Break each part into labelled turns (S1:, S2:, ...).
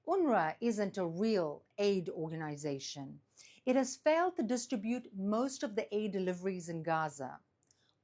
S1: UNRWA isn't a real aid organization. It has failed to distribute most of the aid deliveries in Gaza.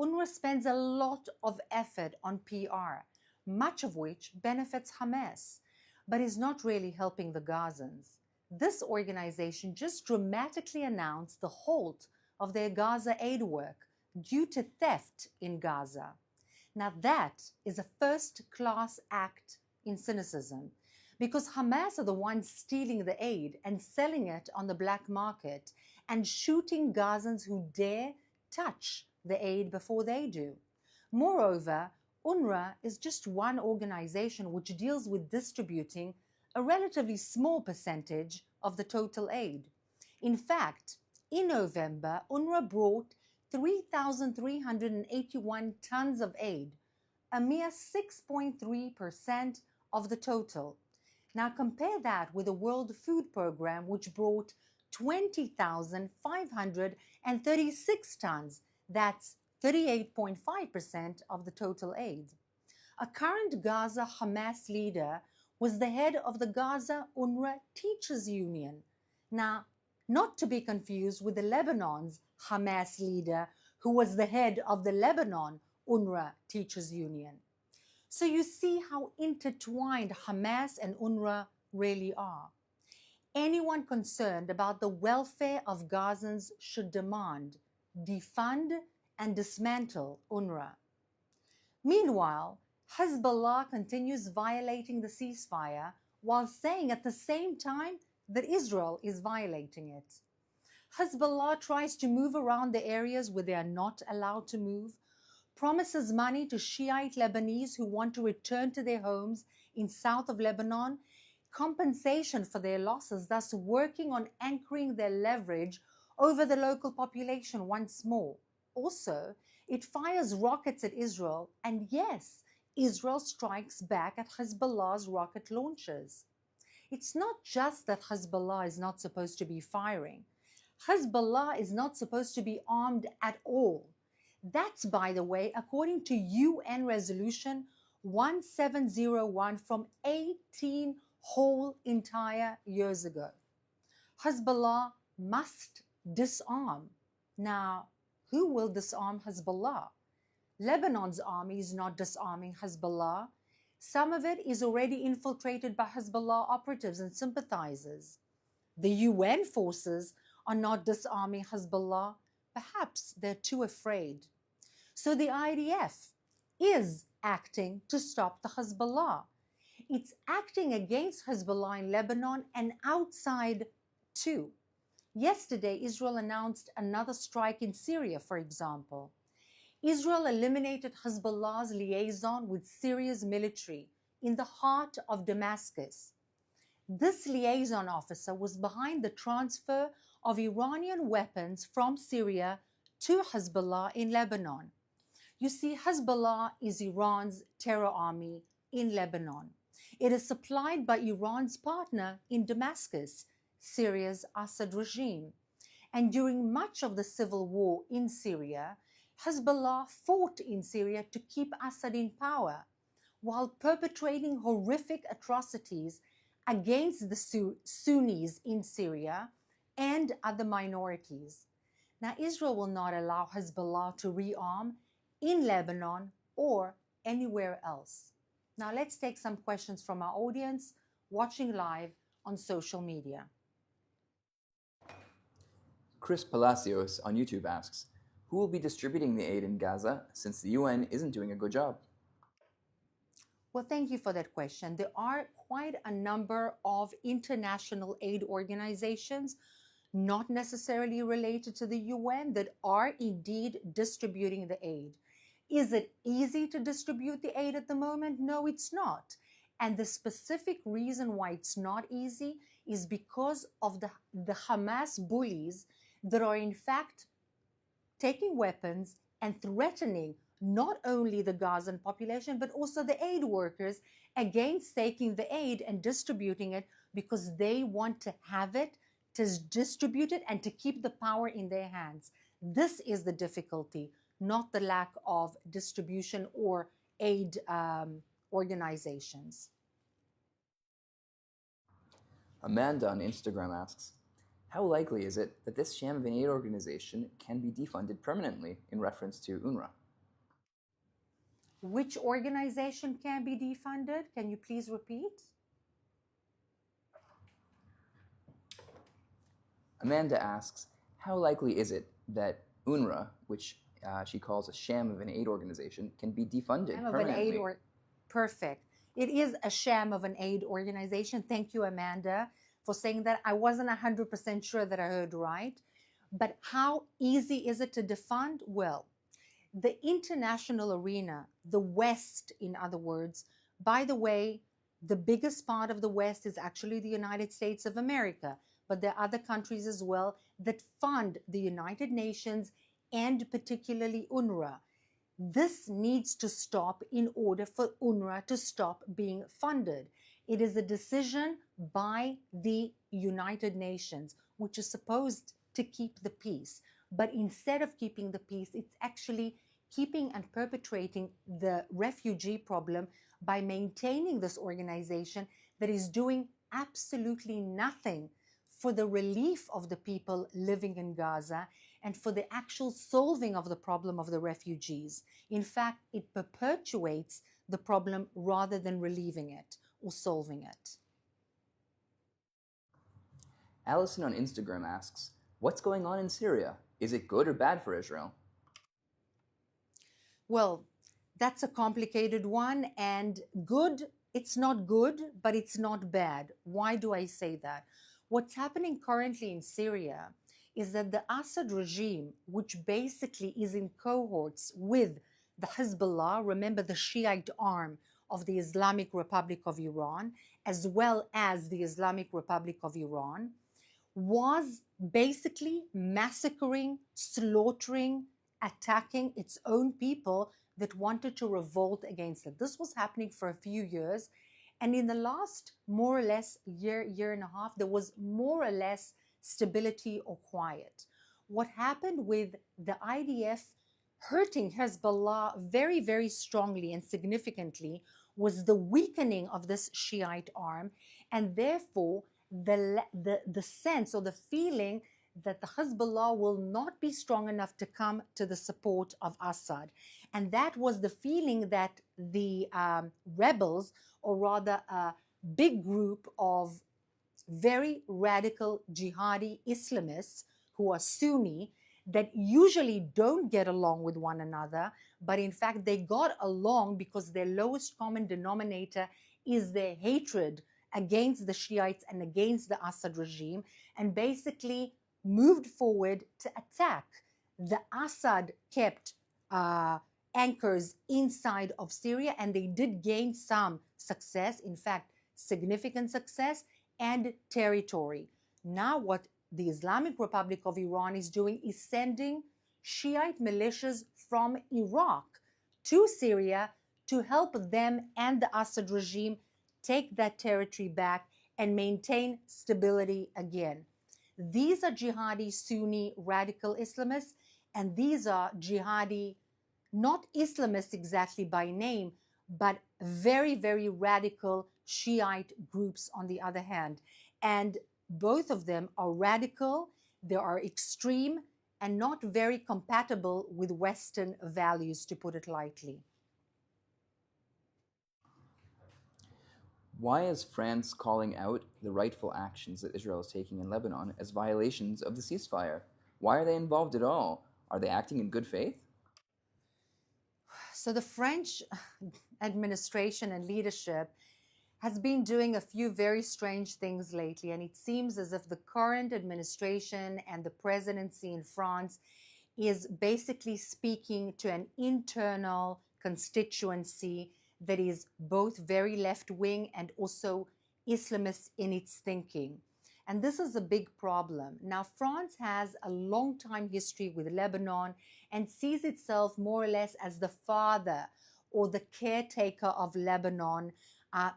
S1: UNRWA spends a lot of effort on PR, much of which benefits Hamas, but is not really helping the Gazans. This organization just dramatically announced the halt of their Gaza aid work due to theft in Gaza. Now that is a first-class act in cynicism, because Hamas are the ones stealing the aid and selling it on the black market and shooting Gazans who dare touch the aid before they do. Moreover, UNRWA is just one organization which deals with distributing a relatively small percentage of the total aid. In fact, in November, UNRWA brought 3,381 tons of aid, a mere 6.3% of the total. Now compare that with the World Food Programme, which brought 20,536 tons. That's 38.5% of the total aid. A current Gaza Hamas leader was the head of the Gaza UNRWA Teachers Union. Now, not to be confused with the Lebanon's Hamas leader, who was the head of the Lebanon UNRWA Teachers Union. So you see how intertwined Hamas and UNRWA really are. Anyone concerned about the welfare of Gazans should demand, defund, and dismantle UNRWA. Meanwhile, Hezbollah continues violating the ceasefire while saying at the same time that Israel is violating it. Hezbollah tries to move around the areas where they are not allowed to move, promises money to Shiite Lebanese who want to return to their homes in south of Lebanon, compensation for their losses, thus working on anchoring their leverage over the local population once more. Also, it fires rockets at Israel, and yes, Israel strikes back at Hezbollah's rocket launchers. It's not just that Hezbollah is not supposed to be firing. Hezbollah is not supposed to be armed at all. That's, by the way, according to UN Resolution 1701 from 18 whole entire years ago. Hezbollah must disarm. Now, who will disarm Hezbollah? Lebanon's army is not disarming Hezbollah. Some of it is already infiltrated by Hezbollah operatives and sympathizers. The UN forces are not disarming Hezbollah. Perhaps they're too afraid. So the IDF is acting to stop the Hezbollah. It's acting against Hezbollah in Lebanon and outside too. Yesterday, Israel announced another strike in Syria, for example. Israel eliminated Hezbollah's liaison with Syria's military in the heart of Damascus. This liaison officer was behind the transfer of Iranian weapons from Syria to Hezbollah in Lebanon. You see, Hezbollah is Iran's terror army in Lebanon. It is supplied by Iran's partner in Damascus, Syria's Assad regime. And during much of the civil war in Syria, Hezbollah fought in Syria to keep Assad in power, while perpetrating horrific atrocities against the Sunnis in Syria and other minorities. Now, Israel will not allow Hezbollah to rearm in Lebanon or anywhere else. Now, let's take some questions from our audience watching live on social media.
S2: Chris Palacios on YouTube asks, who will be distributing the aid in Gaza since the UN isn't doing a good job?
S1: Well, thank you for that question. There are quite a number of international aid organizations, not necessarily related to the UN, that are indeed distributing the aid. Is it easy to distribute the aid at the moment? No, it's not. And the specific reason why it's not easy is because of the Hamas bullies that are in fact taking weapons and threatening not only the Gazan population, but also the aid workers against taking the aid and distributing it because they want to have it, to distribute it, and to keep the power in their hands. This is the difficulty, not the lack of distribution or aid organizations.
S2: Amanda on Instagram asks, how likely is it that this sham of an aid organization can be defunded permanently in reference to UNRWA?
S1: Which organization can be defunded? Can you please repeat?
S2: Amanda asks, how likely is it that UNRWA, which she calls a sham of an aid organization, can be defunded permanently?
S1: Perfect. It is a sham of an aid organization. Thank you, Amanda, for saying that. I wasn't 100% sure that I heard right. But how easy is it to defund? Well, the international arena, the West, in other words, by the way, the biggest part of the West is actually the United States of America, but there are other countries as well that fund the United Nations and particularly UNRWA. This needs to stop in order for UNRWA to stop being funded. It is a decision by the United Nations, which is supposed to keep the peace. But instead of keeping the peace, it's actually keeping and perpetrating the refugee problem by maintaining this organization that is doing absolutely nothing for the relief of the people living in Gaza and for the actual solving of the problem of the refugees. In fact, it perpetuates the problem rather than relieving it or solving it.
S2: Allison on Instagram asks, what's going on in Syria? Is it good or bad for Israel?
S1: Well, that's a complicated one, and good, it's not good, but it's not bad. Why do I say that? What's happening currently in Syria is that the Assad regime, which basically is in cohorts with the Hezbollah, remember the Shiite arm of the Islamic Republic of Iran, as well as the Islamic Republic of Iran, was basically massacring, slaughtering, attacking its own people that wanted to revolt against it. This was happening for a few years. And in the last more or less year and a half, there was more or less stability or quiet. What happened with the IDF hurting Hezbollah very, very strongly and significantly was the weakening of this Shiite arm, and therefore the sense or the feeling that the Hezbollah will not be strong enough to come to the support of Assad. And that was the feeling that the rebels, or rather a big group of very radical jihadi Islamists who are Sunni, that usually don't get along with one another, but in fact they got along because their lowest common denominator is their hatred against the Shiites and against the Assad regime, and basically moved forward to attack the Assad-kept anchors inside of Syria, and they did gain some success, in fact, significant success and territory. Now what the Islamic Republic of Iran is doing is sending Shiite militias from Iraq to Syria to help them and the Assad regime take that territory back and maintain stability again. These are jihadi Sunni radical Islamists, and these are jihadi, not Islamists exactly by name, but very, very radical Shiite groups on the other hand. And both of them are radical, they are extreme, and not very compatible with Western values, to put it lightly.
S2: Why is France calling out the rightful actions that Israel is taking in Lebanon as violations of the ceasefire? Why are they involved at all? Are they acting in good faith?
S1: So the French administration and leadership has been doing a few very strange things lately, and it seems as if the current administration and the presidency in France is basically speaking to an internal constituency that is both very left-wing and also Islamist in its thinking. And this is a big problem. Now, France has a long time history with Lebanon and sees itself more or less as the father or the caretaker of Lebanon,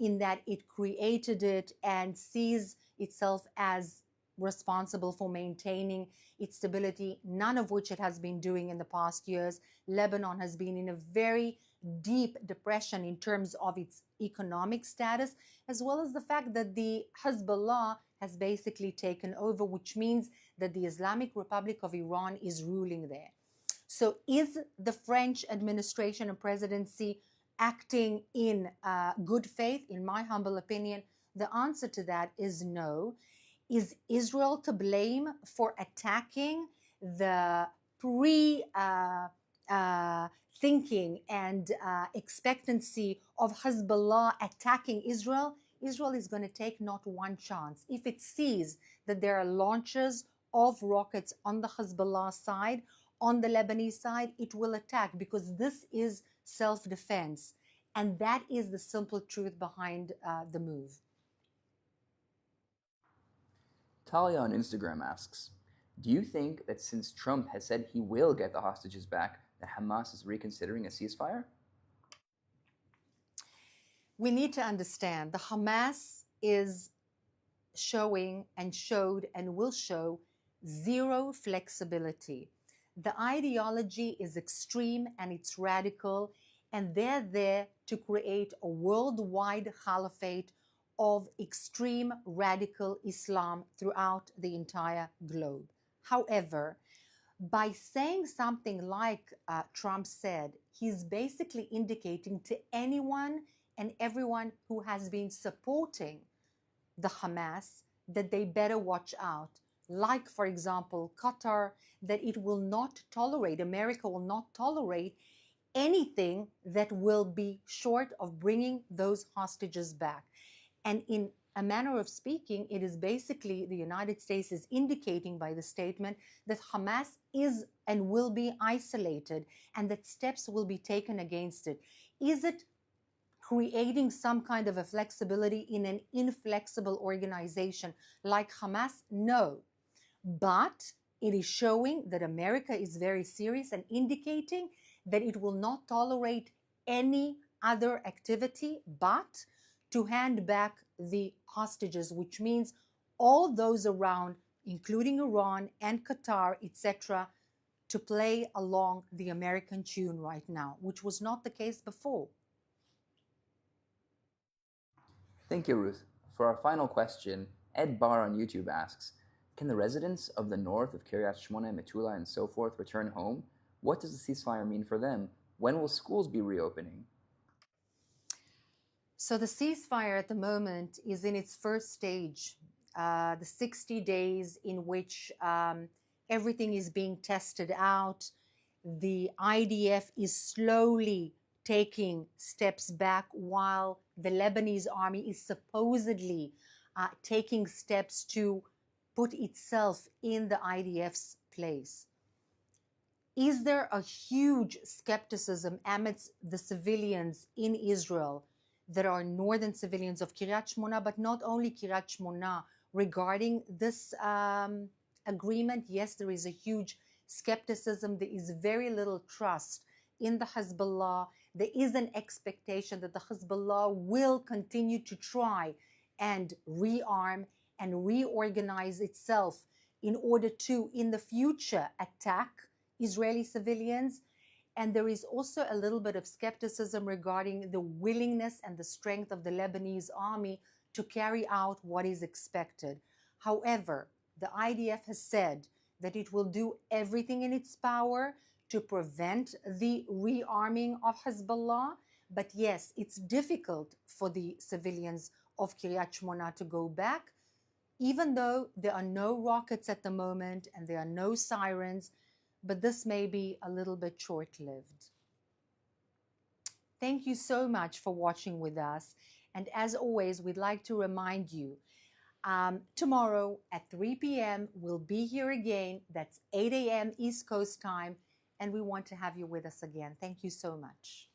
S1: in that it created it and sees itself as responsible for maintaining its stability, none of which it has been doing in the past years. Lebanon has been in a very deep depression in terms of its economic status, as well as the fact that the Hezbollah has basically taken over, which means that the Islamic Republic of Iran is ruling there. So is the French administration and presidency acting in good faith? In my humble opinion, the answer to that is no. Is Israel to blame for attacking the thinking and expectancy of Hezbollah attacking Israel? Israel is going to take not one chance. If it sees that there are launches of rockets on the Hezbollah side, on the Lebanese side, it will attack, because this is self-defense. And that is the simple truth behind the move.
S2: Talia on Instagram asks, do you think that since Trump has said he will get the hostages back, that Hamas is reconsidering a ceasefire?
S1: We need to understand the Hamas is showing and showed and will show zero flexibility. The ideology is extreme and it's radical, and they're there to create a worldwide caliphate of extreme radical Islam throughout the entire globe. However, by saying something like Trump said, he's basically indicating to anyone and everyone who has been supporting the Hamas that they better watch out. Like, for example, Qatar, that it will not tolerate, America will not tolerate anything that will be short of bringing those hostages back. And in a manner of speaking, it is basically the United States is indicating by the statement that Hamas is and will be isolated and that steps will be taken against it. Is it creating some kind of a flexibility in an inflexible organization like Hamas? No. But it is showing that America is very serious and indicating that it will not tolerate any other activity but to hand back the hostages, which means all those around, including Iran and Qatar, etc., to play along the American tune right now, which was not the case before.
S2: Thank you, Ruth. For our final question, Ed Barr on YouTube asks, can the residents of the north of Kiryat Shmona, Metula, and so forth return home? What does the ceasefire mean for them? When will schools be reopening?
S1: So the ceasefire at the moment is in its first stage, the 60 days in which everything is being tested out. The IDF is slowly taking steps back while the Lebanese army is supposedly taking steps to put itself in the IDF's place. Is there a huge skepticism amidst the civilians in Israel that are northern civilians of Kiryat Shmona, but not only Kiryat Shmona, regarding this agreement? Yes, there is a huge skepticism. There is very little trust in the Hezbollah. There is an expectation that the Hezbollah will continue to try and rearm and reorganize itself in order to, in the future, attack Israeli civilians. And there is also a little bit of skepticism regarding the willingness and the strength of the Lebanese army to carry out what is expected. However, the IDF has said that it will do everything in its power to prevent the rearming of Hezbollah. But yes, it's difficult for the civilians of Kiryat Shmona to go back, even though there are no rockets at the moment and there are no sirens, but this may be a little bit short-lived. Thank you so much for watching with us. And as always, we'd like to remind you, tomorrow at 3 p.m. we'll be here again. That's 8 a.m. East Coast time. And we want to have you with us again. Thank you so much.